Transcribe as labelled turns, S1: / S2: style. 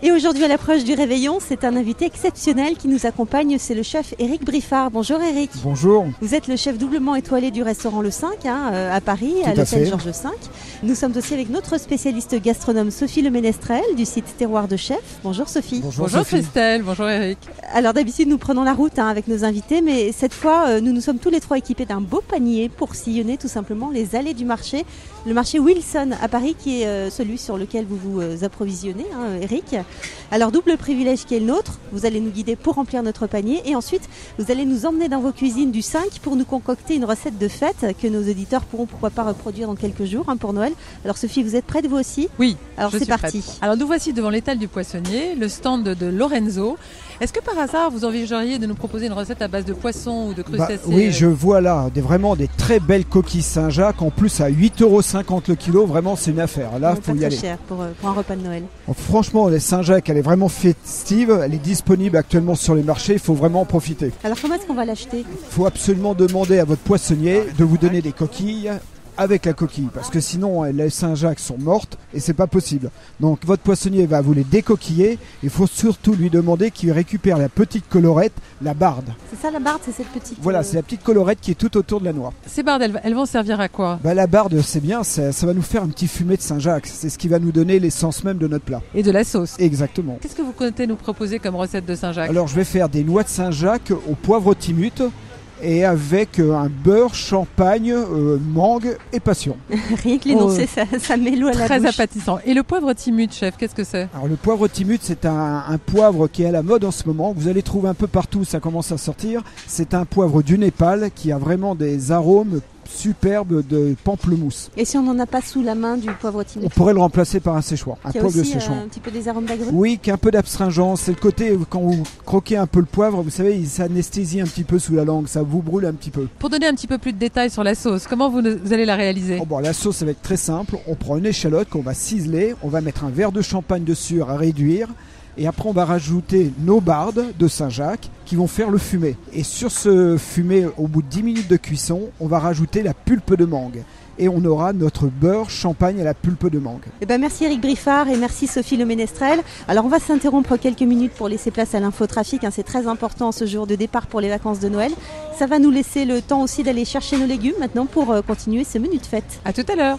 S1: Et aujourd'hui, à l'approche du réveillon, c'est un invité exceptionnel qui nous accompagne, c'est le chef Éric Briffard. Bonjour Éric.
S2: Bonjour.
S1: Vous êtes le chef doublement étoilé du restaurant Le 5 à Paris,
S2: Tout
S1: à l'hôtel
S2: fait.
S1: Georges V. Nous sommes aussi avec notre spécialiste gastronome Sophie Le Ménestrel du site Terroir de Chef. Bonjour Sophie.
S3: Bonjour
S2: Sophie.
S3: Christelle, bonjour Éric.
S1: Alors d'habitude nous prenons la route avec nos invités, mais cette fois nous sommes tous les trois équipés d'un beau panier pour sillonner tout simplement les allées du marché. Le marché Wilson à Paris qui est celui sur lequel vous vous approvisionnez, Éric. Alors double privilège qui est le nôtre, vous allez nous guider pour remplir notre panier et ensuite vous allez nous emmener dans vos cuisines du 5 pour nous concocter une recette de fête que nos auditeurs pourront pourquoi pas reproduire dans quelques jours pour Noël. Alors Sophie, vous êtes prête vous aussi?
S3: Oui,
S1: alors
S3: je
S1: c'est
S3: suis
S1: parti.
S3: prête. Alors nous voici devant l'étal du poissonnier, le stand de Lorenzo. Est-ce que par hasard vous envisageriez de nous proposer une recette à base de poisson ou de crustacés?
S2: Oui, je vois là vraiment des très belles coquilles Saint-Jacques, en plus à 8,50 € le kilo, vraiment c'est une affaire. Là,
S1: Pas
S2: faut y
S1: très
S2: aller.
S1: cher pour un repas de Noël.
S2: Franchement, les Saint-Jacques, elle est vraiment festive, elle est disponible actuellement sur les marchés, il faut vraiment en profiter.
S1: Alors comment est-ce qu'on va l'acheter?
S2: Il faut absolument demander à votre poissonnier de vous donner des coquilles avec la coquille, parce que sinon les Saint-Jacques sont mortes et c'est pas possible. Donc votre poissonnier va vous les décoquiller. Il faut surtout lui demander qu'il récupère la petite colorette, la barde.
S1: C'est ça la barde, c'est cette petite...
S2: Voilà, c'est la petite colorette qui est tout autour de la noix.
S3: Ces bardes, elles vont servir à quoi?
S2: La barde, c'est bien, ça va nous faire un petit fumet de Saint-Jacques. C'est ce qui va nous donner l'essence même de notre plat.
S3: Et de la sauce.
S2: Exactement.
S3: Qu'est-ce que vous comptez nous proposer comme recette de Saint-Jacques?
S2: Alors je vais faire des noix de Saint-Jacques au poivre timut et avec un beurre, champagne, mangue et passion.
S1: Rien que l'énoncé, ça met l'eau à la
S3: Très
S1: bouche.
S3: appétissant. Et le poivre timut, chef, qu'est-ce que c'est?
S2: Alors le poivre timut, c'est un poivre qui est à la mode en ce moment. Vous allez trouver un peu partout, ça commence à sortir. C'est un poivre du Népal qui a vraiment des arômes superbes de pamplemousse.
S1: Et si on n'en a pas sous la main du poivre timut?
S2: On pourrait le remplacer par un séchoir, un
S1: Qui a
S2: poivre de
S1: aussi
S2: séchoir.
S1: un petit peu des arômes d'agrumes?
S2: Oui, qui a un peu d'abstringence. C'est le côté, quand vous croquez un peu le poivre, vous savez, il s'anesthésie un petit peu sous la langue, ça vous brûle un petit peu.
S3: Pour donner un petit peu plus de détails sur la sauce, comment vous allez la réaliser?
S2: La sauce, ça va être très simple. On prend une échalote qu'on va ciseler, on va mettre un verre de champagne dessus à réduire. Et après, on va rajouter nos bardes de Saint-Jacques qui vont faire le fumet. Et sur ce fumet, au bout de 10 minutes de cuisson, on va rajouter la pulpe de mangue. Et on aura notre beurre, champagne et la pulpe de mangue.
S1: Merci Éric Briffard et merci Sophie Le Ménestrel. Alors on va s'interrompre quelques minutes pour laisser place à l'infotrafic. C'est très important ce jour de départ pour les vacances de Noël. Ça va nous laisser le temps aussi d'aller chercher nos légumes maintenant pour continuer ce menu de fête.
S3: À tout à l'heure.